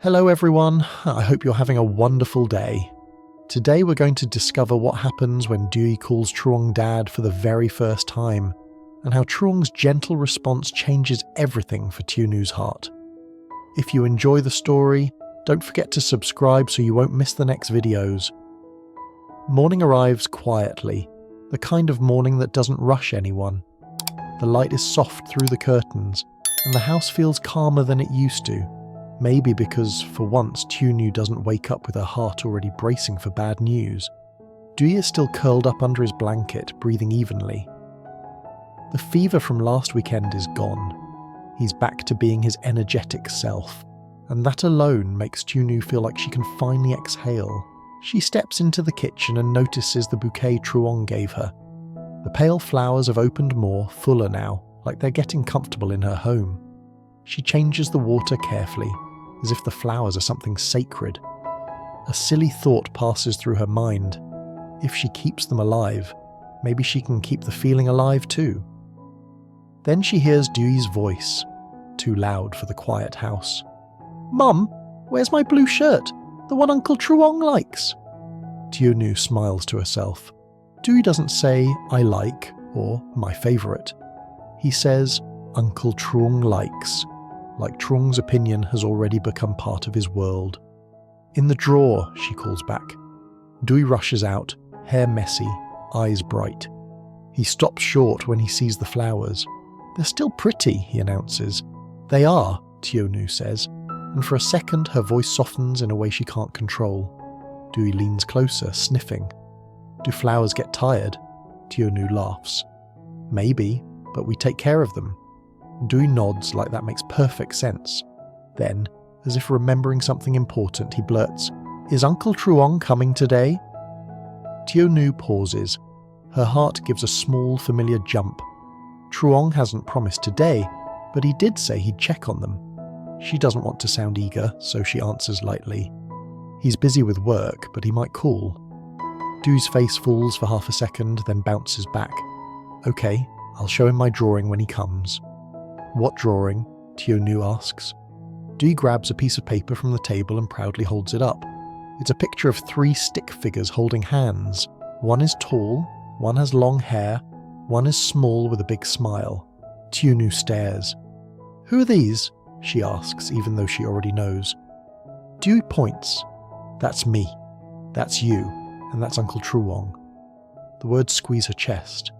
Hello everyone, I hope you're having a wonderful day. Today we're going to discover what happens when Dwey calls Truong dad for the very first time, and how Truong's gentle response changes everything for Tieunu's heart. If you enjoy the story, don't forget to subscribe so you won't miss the next videos. Morning arrives quietly, the kind of morning that doesn't rush anyone. The light is soft through the curtains, and the house feels calmer than it used to. Maybe because, for once, Tieu doesn't wake up with her heart already bracing for bad news. Dwey is still curled up under his blanket, breathing evenly. The fever from last weekend is gone. He's back to being his energetic self, and that alone makes Tieu feel like she can finally exhale. She steps into the kitchen and notices the bouquet Truong gave her. The pale flowers have opened more, fuller now, like they're getting comfortable in her home. She changes the water carefully, as if the flowers are something sacred. A silly thought passes through her mind. If she keeps them alive, maybe she can keep the feeling alive too. Then she hears Dewey's voice, too loud for the quiet house. "Mum, where's my blue shirt? The one Uncle Truong likes." Tieu smiles to herself. Dewey doesn't say, "I like," or "my favourite." He says, "Uncle Truong likes," like Truong's opinion has already become part of his world. "In the drawer," she calls back. Dewey rushes out, hair messy, eyes bright. He stops short when he sees the flowers. "They're still pretty," he announces. "They are," Tieu says, and for a second her voice softens in a way she can't control. Dewey leans closer, sniffing. "Do flowers get tired?" Tieu laughs. "Maybe, but we take care of them." Dwey nods like that makes perfect sense. Then, as if remembering something important, he blurts, "Is Uncle Truong coming today?" Tieu pauses. Her heart gives a small, familiar jump. Truong hasn't promised today, but he did say he'd check on them. She doesn't want to sound eager, so she answers lightly. He's busy with work, but he might call. Dewey's face falls for half a second, then bounces back. "Okay, I'll show him my drawing when he comes." "What drawing?" Tieu asks. Dwey grabs a piece of paper from the table and proudly holds it up. It's a picture of 3 stick figures holding hands. One is tall, one has long hair, one is small with a big smile. Tieu stares. "Who are these?" she asks, even though she already knows. Dewey points. "That's me. That's you. And that's Uncle Truong." The words squeeze her chest.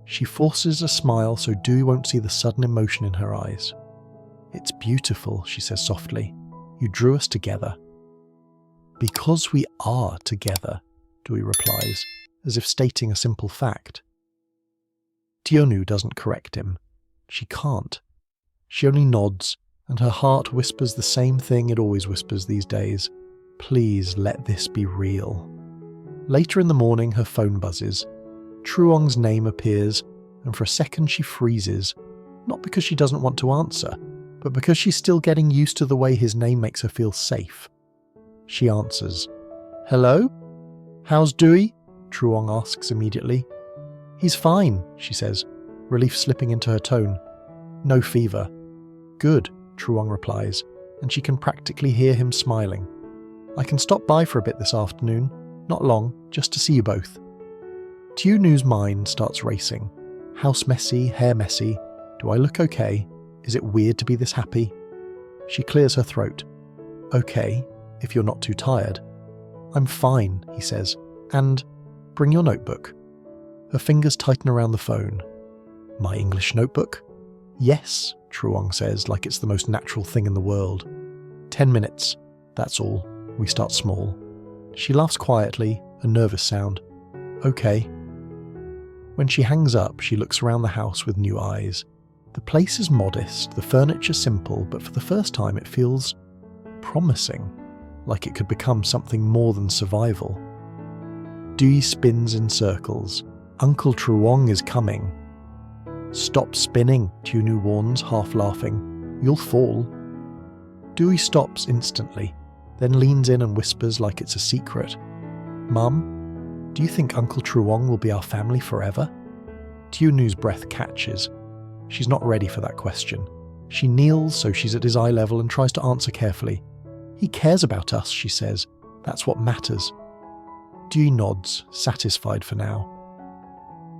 She forces a smile so Dewey won't see the sudden emotion in her eyes. "It's beautiful," she says softly. "You drew us together." "Because we are together," Dewey replies, as if stating a simple fact. Tieu doesn't correct him. She can't. She only nods, and her heart whispers the same thing it always whispers these days. Please let this be real. Later in the morning, her phone buzzes. Truong's name appears, and for a second she freezes, not because she doesn't want to answer, but because she's still getting used to the way his name makes her feel safe. She answers. "Hello? How's Dewey?" Truong asks immediately. "He's fine," she says, relief slipping into her tone. "No fever." "Good," Truong replies, and she can practically hear him smiling. "I can stop by for a bit this afternoon, not long, just to see you both." Tieunu's mind starts racing. House messy, hair messy. Do I look okay? Is it weird to be this happy? She clears her throat. "Okay, if you're not too tired." "I'm fine," he says. "And bring your notebook." Her fingers tighten around the phone. "My English notebook?" "Yes," Truong says, like it's the most natural thing in the world. 10 minutes, that's all. We start small. She laughs quietly, a nervous sound. "Okay." When she hangs up, she looks around the house with new eyes. The place is modest, the furniture simple, but for the first time it feels promising, like it could become something more than survival. Dewey spins in circles. "Uncle Truong is coming." "Stop spinning," Tieu warns, half laughing. "You'll fall." Dewey stops instantly, then leans in and whispers like it's a secret. "Mum, do you think Uncle Truong will be our family forever?" Tieunu's breath catches. She's not ready for that question. She kneels so she's at his eye level and tries to answer carefully. He cares about us, she says. That's what matters. Dwey nods, satisfied for now.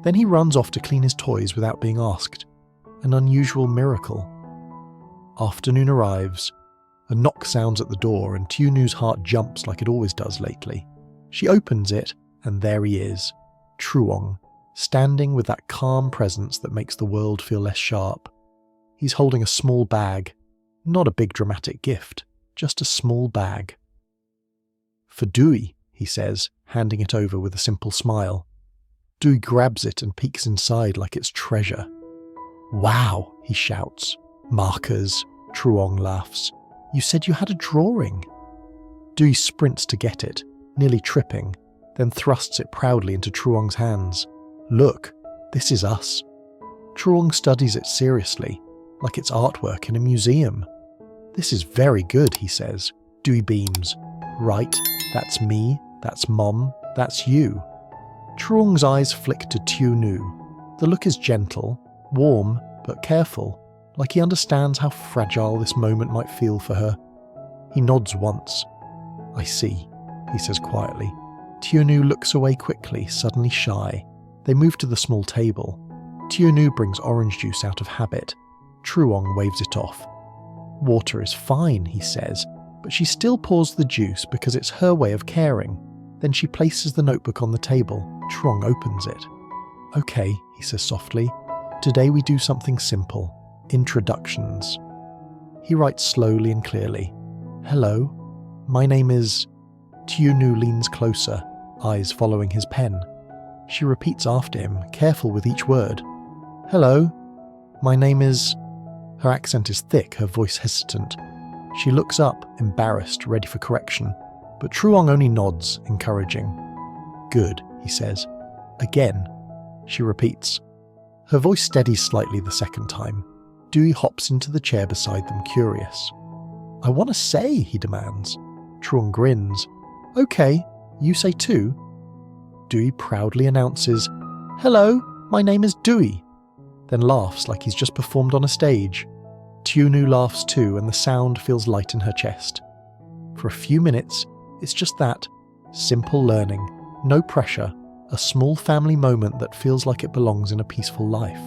Then he runs off to clean his toys without being asked. An unusual miracle. Afternoon arrives. A knock sounds at the door and Tieunu's heart jumps like it always does lately. She opens it, and there he is, Truong, standing with that calm presence that makes the world feel less sharp. He's holding a small bag. Not a big dramatic gift, just a small bag. For Dwey, he says, handing it over with a simple smile. Dwey grabs it and peeks inside like it's treasure. Wow, he shouts. Markers, Truong laughs. You said you had a drawing. Dwey sprints to get it, nearly tripping, then thrusts it proudly into Truong's hands. Look, this is us. Truong studies it seriously, like it's artwork in a museum. This is very good, he says. Dwey beams. Right, that's me, that's Mom, that's you. Truong's eyes flick to Tieuenu. The look is gentle, warm, but careful, like he understands how fragile this moment might feel for her. He nods once. I see, he says quietly. Tieuenu looks away quickly, suddenly shy. They move to the small table. Tieuenu brings orange juice out of habit. Truong waves it off. Water is fine, he says, but she still pours the juice because it's her way of caring. Then she places the notebook on the table. Truong opens it. Okay, he says softly. Today we do something simple. Introductions. He writes slowly and clearly. Hello, my name is... Tieuenu leans closer, eyes following his pen. She repeats after him, careful with each word. Hello, my name is... Her accent is thick, her voice hesitant. She looks up, embarrassed, ready for correction. But Truong only nods, encouraging. Good, he says. Again. She repeats. Her voice steadies slightly the second time. Dwey hops into the chair beside them, curious. I want to say, he demands. Truong grins. Okay, you say too. Dwey proudly announces, Hello, my name is Dwey. Then laughs like he's just performed on a stage. Tieuenu laughs too, and the sound feels light in her chest. For a few minutes, it's just that. Simple learning, no pressure, a small family moment that feels like it belongs in a peaceful life.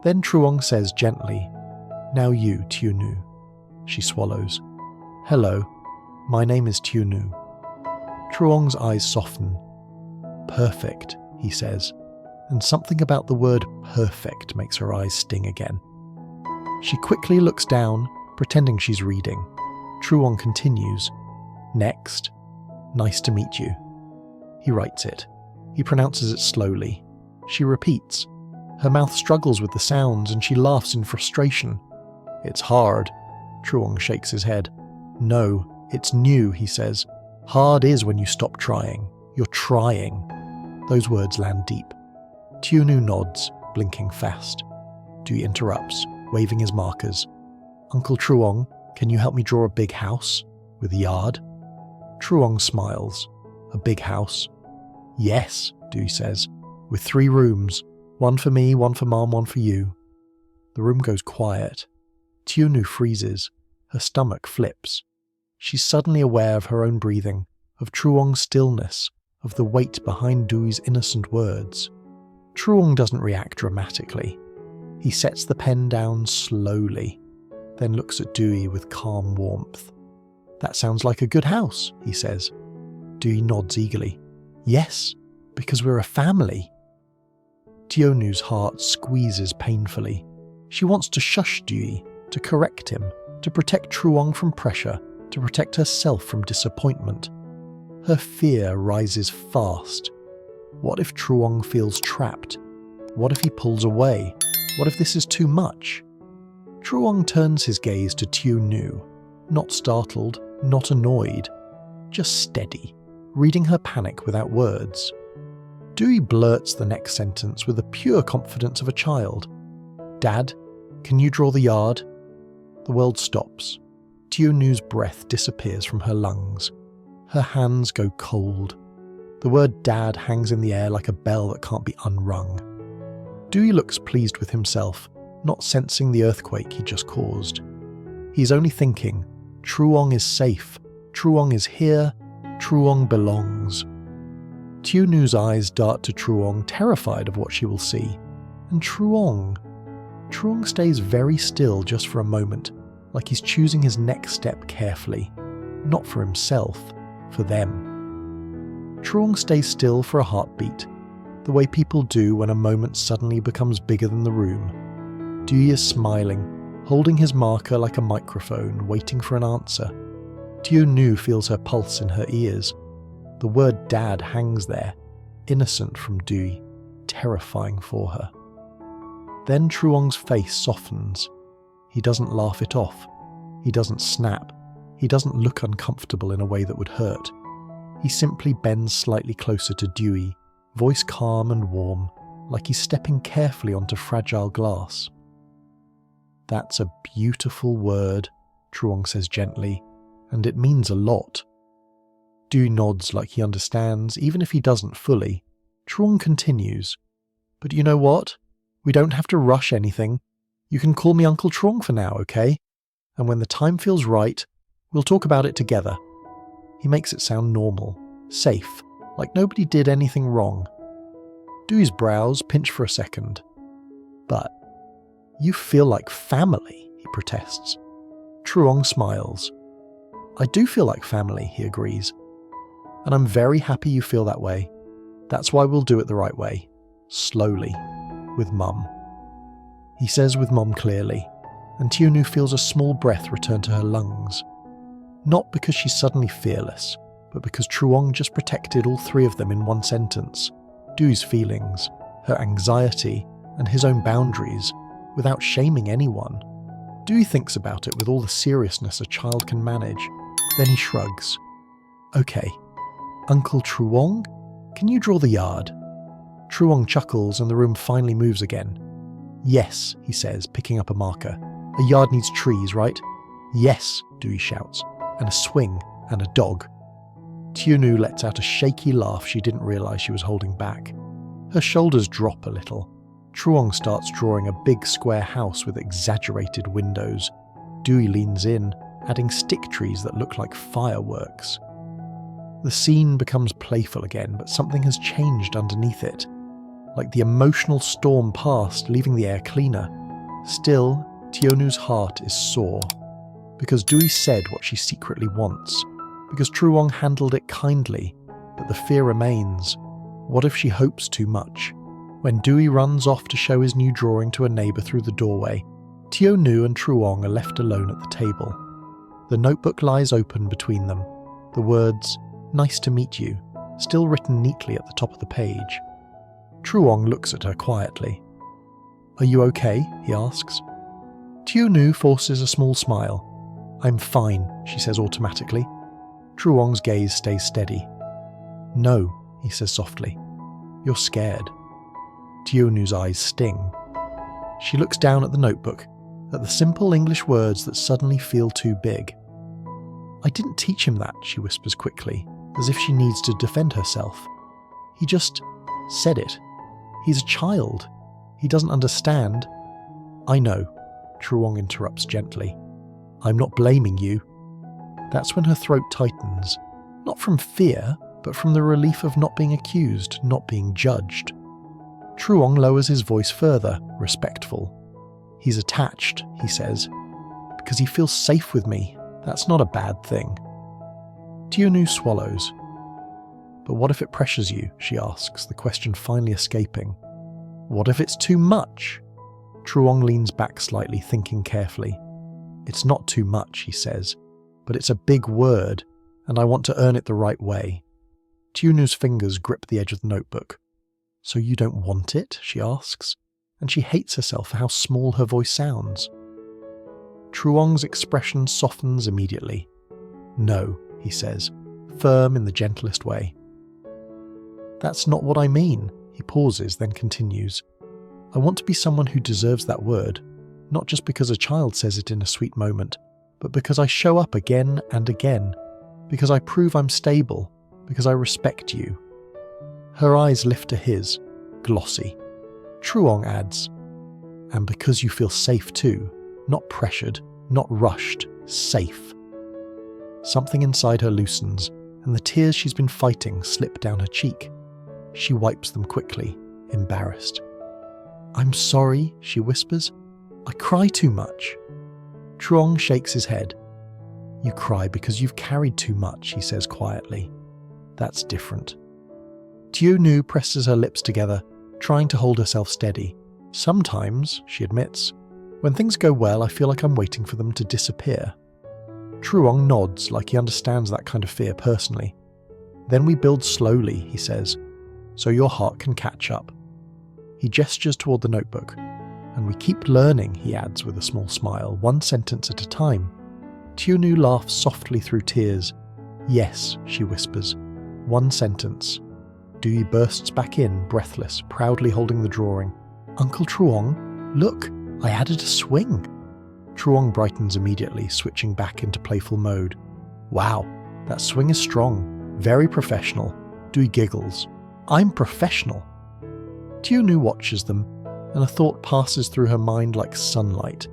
Then Truong says gently, Now you, Tieuenu. She swallows. Hello, my name is Tieuenu. Truong's eyes soften. Perfect, he says, and something about the word perfect makes her eyes sting again. She quickly looks down, pretending she's reading. Truong continues. Next, nice to meet you. He writes it. He pronounces it slowly. She repeats. Her mouth struggles with the sounds and she laughs in frustration. It's hard. Truong shakes his head. No, it's new, he says. Hard is when you stop trying. You're trying. Those words land deep. Tieuenu nods, blinking fast. Dwey interrupts, waving his markers. Uncle Truong, can you help me draw a big house? With a yard? Truong smiles. A big house? Yes, Dwey says. With 3 rooms. 1 for me, 1 for Mom, 1 for you. The room goes quiet. Tieuenu freezes. Her stomach flips. She's suddenly aware of her own breathing, of Truong's stillness, of the weight behind Dwey's innocent words. Truong doesn't react dramatically. He sets the pen down slowly, then looks at Dwey with calm warmth. That sounds like a good house, he says. Dwey nods eagerly. Yes, because we're a family. Tieunu's heart squeezes painfully. She wants to shush Dwey, to correct him, to protect Truong from pressure, to protect herself from disappointment. Her fear rises fast. What if Truong feels trapped? What if he pulls away? What if this is too much? Truong turns his gaze to Tieuenu, not startled, not annoyed, just steady, reading her panic without words. Dwey blurts the next sentence with the pure confidence of a child. Dad, can you draw the yard? The world stops. Tieunu's breath disappears from her lungs. Her hands go cold. The word Dad hangs in the air like a bell that can't be unrung. Dwey looks pleased with himself, not sensing the earthquake he just caused. He's only thinking, Truong is safe. Truong is here. Truong belongs. Tieunu's eyes dart to Truong, terrified of what she will see. And Truong stays very still just for a moment, like he's choosing his next step carefully. Not for himself, for them. Truong stays still for a heartbeat, the way people do when a moment suddenly becomes bigger than the room. Dwey is smiling, holding his marker like a microphone, waiting for an answer. Tieu feels her pulse in her ears. The word dad hangs there, innocent from Dwey, terrifying for her. Then Truong's face softens. He doesn't laugh it off. He doesn't snap. He doesn't look uncomfortable in a way that would hurt. He simply bends slightly closer to Dwey, voice calm and warm, like he's stepping carefully onto fragile glass. "That's a beautiful word," Truong says gently, "and it means a lot." Dwey nods like he understands, even if he doesn't fully. Truong continues, "But you know what? We don't have to rush anything. You can call me Uncle Truong for now, okay? And when the time feels right, we'll talk about it together." He makes it sound normal, safe, like nobody did anything wrong. Dewey's brows pinch for a second. "But you feel like family," he protests. Truong smiles. "I do feel like family," he agrees. "And I'm very happy you feel that way. That's why we'll do it the right way. Slowly. With Mum." He says with Mum clearly, and Tieu feels a small breath return to her lungs. Not because she's suddenly fearless, but because Truong just protected all three of them in one sentence. Dewey's feelings, her anxiety, and his own boundaries, without shaming anyone. Dewey thinks about it with all the seriousness a child can manage. Then he shrugs. "Okay, Uncle Truong, can you draw the yard?" Truong chuckles and the room finally moves again. "Yes," he says, picking up a marker. "A yard needs trees, right?" "Yes," Dewey shouts, "and a swing, and a dog." Tieu lets out a shaky laugh she didn't realise she was holding back. Her shoulders drop a little. Truong starts drawing a big square house with exaggerated windows. Dewey leans in, adding stick trees that look like fireworks. The scene becomes playful again, but something has changed underneath it. Like the emotional storm passed, leaving the air cleaner. Still, Tieunu's heart is sore. Because Dewey said what she secretly wants. Because Truong handled it kindly, but the fear remains. What if she hopes too much? When Dewey runs off to show his new drawing to a neighbour through the doorway, Tieu and Truong are left alone at the table. The notebook lies open between them. The words, "Nice to meet you," still written neatly at the top of the page. Truong looks at her quietly. "Are you okay?" he asks. Tieu forces a small smile. "I'm fine," she says automatically. Truong's gaze stays steady. "No," he says softly. "You're scared." Tieunu's eyes sting. She looks down at the notebook, at the simple English words that suddenly feel too big. "I didn't teach him that," she whispers quickly, as if she needs to defend herself. "He just said it. He's a child. He doesn't understand." "I know," Truong interrupts gently. "I'm not blaming you." That's when her throat tightens, not from fear, but from the relief of not being accused, not being judged. Truong lowers his voice further, respectful. "He's attached," he says, "because he feels safe with me. That's not a bad thing." Tieu swallows. "But what if it pressures you?" she asks, the question finally escaping. "What if it's too much?" Truong leans back slightly, thinking carefully. "It's not too much," he says, "but it's a big word, and I want to earn it the right way." Tieunu's fingers grip the edge of the notebook. "So you don't want it?" she asks, and she hates herself for how small her voice sounds. Truong's expression softens immediately. "No," he says, firm in the gentlest way. "That's not what I mean." He pauses, then continues. "I want to be someone who deserves that word, not just because a child says it in a sweet moment, but because I show up again and again, because I prove I'm stable, because I respect you." Her eyes lift to his, glossy. Truong adds, "And because you feel safe too, not pressured, not rushed, safe." Something inside her loosens, and the tears she's been fighting slip down her cheek. She wipes them quickly, embarrassed. "I'm sorry," she whispers. "I cry too much." Truong shakes his head. "You cry because you've carried too much," he says quietly. "That's different." Tieu presses her lips together, trying to hold herself steady. "Sometimes," she admits, "when things go well, I feel like I'm waiting for them to disappear." Truong nods like he understands that kind of fear personally. "Then we build slowly," he says, "so your heart can catch up." He gestures toward the notebook. "And we keep learning," he adds with a small smile, "one sentence at a time." Tieu laughs softly through tears. "Yes," she whispers, "one sentence." Dwey bursts back in, breathless, proudly holding the drawing. "Uncle Truong, look, I added a swing." Truong brightens immediately, switching back into playful mode. "Wow, that swing is strong. Very professional." Dwey giggles. "I'm professional." Tieu watches them, and a thought passes through her mind like sunlight.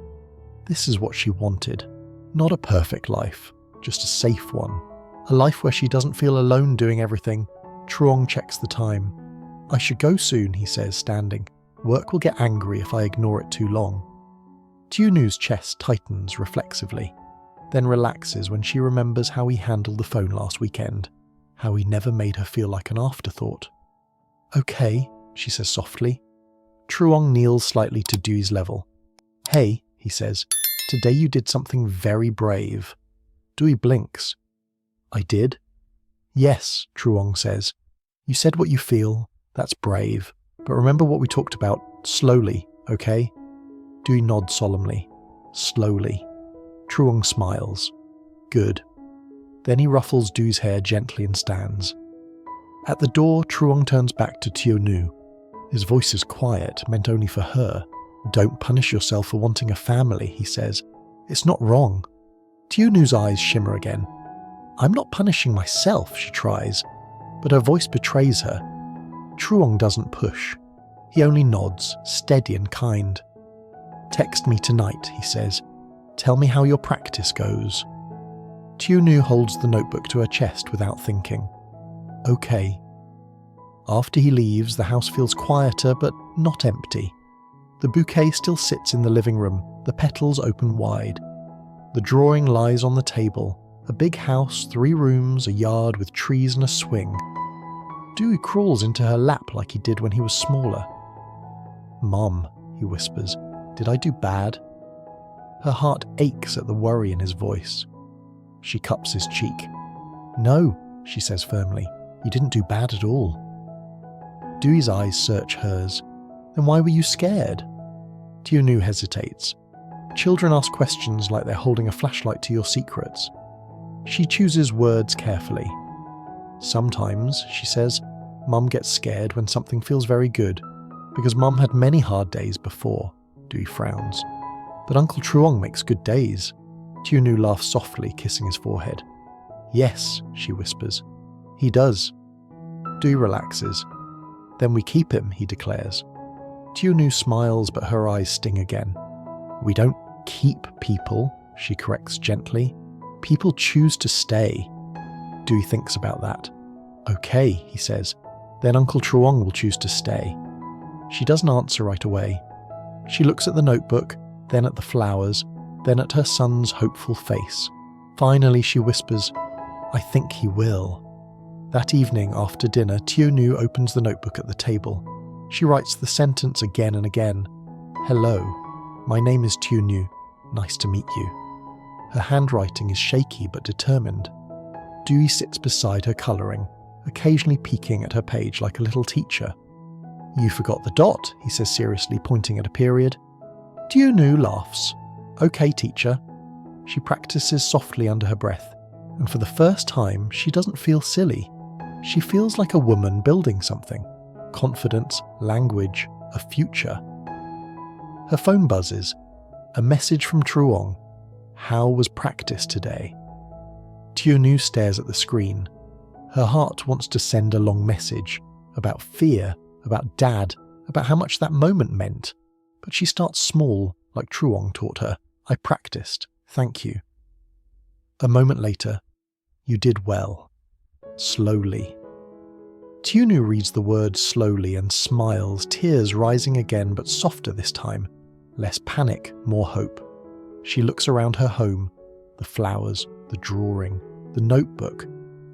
This is what she wanted. Not a perfect life, just a safe one. A life where she doesn't feel alone doing everything. Truong checks the time. "I should go soon," he says, standing. "Work will get angry if I ignore it too long." Tieu's chest tightens reflexively, then relaxes when she remembers how he handled the phone last weekend, how he never made her feel like an afterthought. "Okay," she says softly. Truong kneels slightly to Dewey's level. "Hey," he says, "today you did something very brave." Dwey blinks. "I did?" "Yes," Truong says. "You said what you feel. That's brave. But remember what we talked about. Slowly, okay?" Dwey nods solemnly. "Slowly." Truong smiles. "Good." Then he ruffles Dewey's hair gently and stands. At the door, Truong turns back to Tieu. His voice is quiet, meant only for her. "Don't punish yourself for wanting a family," he says. "It's not wrong." Tieu's eyes shimmer again. "I'm not punishing myself," she tries, but her voice betrays her. Truong doesn't push. He only nods, steady and kind. "Text me tonight," he says. "Tell me how your practice goes." Tieu holds the notebook to her chest without thinking. "Okay." After he leaves, the house feels quieter but not empty. The bouquet still sits in the living room, the petals open wide. The drawing lies on the table. A big house, 3 rooms, a yard with trees and a swing. Dewey crawls into her lap like he did when he was smaller. "Mom," he whispers, "did I do bad?" Her heart aches at the worry in his voice. She cups his cheek. "No," she says firmly, "you didn't do bad at all." Dewey's eyes search hers. "Then why were you scared?" Tieu hesitates. Children ask questions like they're holding a flashlight to your secrets. She chooses words carefully. "Sometimes," she says, "Mum gets scared when something feels very good, because Mum had many hard days before." Dewey frowns. "But Uncle Truong makes good days." Tieu laughs softly, kissing his forehead. "Yes," she whispers. "He does." Dewey relaxes. "Then we keep him," he declares. Tieu smiles, but her eyes sting again. "We don't keep people," she corrects gently. "People choose to stay." Dewey thinks about that. "Okay," he says. "Then Uncle Truong will choose to stay." She doesn't answer right away. She looks at the notebook, then at the flowers, then at her son's hopeful face. Finally she whispers, "I think he will." That evening after dinner, Tieu opens the notebook at the table. She writes the sentence again and again. "Hello, my name is Tieu. Nice to meet you." Her handwriting is shaky but determined. Dewey sits beside her colouring, occasionally peeking at her page like a little teacher. "You forgot the dot," he says seriously, pointing at a period. Tieu laughs. "Okay, teacher." She practices softly under her breath, and for the first time, she doesn't feel silly. She feels like a woman building something. Confidence, language, a future. Her phone buzzes. A message from Truong. "How was practice today?" Tieu stares at the screen. Her heart wants to send a long message about fear, about Dad, about how much that moment meant. But she starts small, like Truong taught her. "I practiced. Thank you." A moment later, You did well. Slowly. Tieu reads the word slowly and smiles, tears rising again but softer this time. Less panic, more hope. She looks around her home, the flowers, the drawing, the notebook,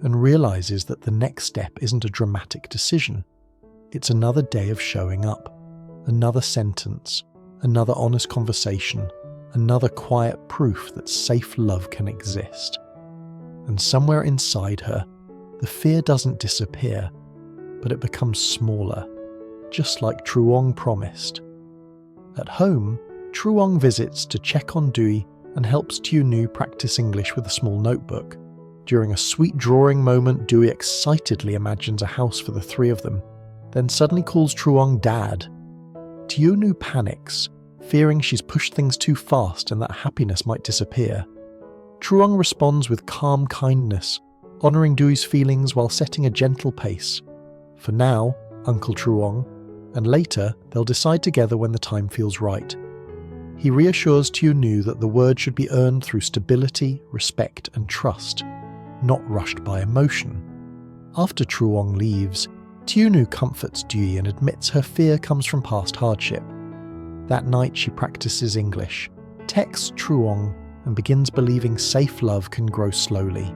and realizes that the next step isn't a dramatic decision. It's another day of showing up, another sentence, another honest conversation, another quiet proof that safe love can exist. And somewhere inside her, the fear doesn't disappear, but it becomes smaller, just like Truong promised. At home, Truong visits to check on Dwey and helps Tieu practice English with a small notebook. During a sweet drawing moment, Dwey excitedly imagines a house for the three of them, then suddenly calls Truong Dad. Tieu panics, fearing she's pushed things too fast and that happiness might disappear. Truong responds with calm kindness, honouring Dwey's feelings while setting a gentle pace. For now, Uncle Truong, and later they'll decide together when the time feels right. He reassures Tieu that the word should be earned through stability, respect and trust, not rushed by emotion. After Truong leaves, Tieu comforts Dwey and admits her fear comes from past hardship. That night she practices English, texts Truong and begins believing safe love can grow slowly.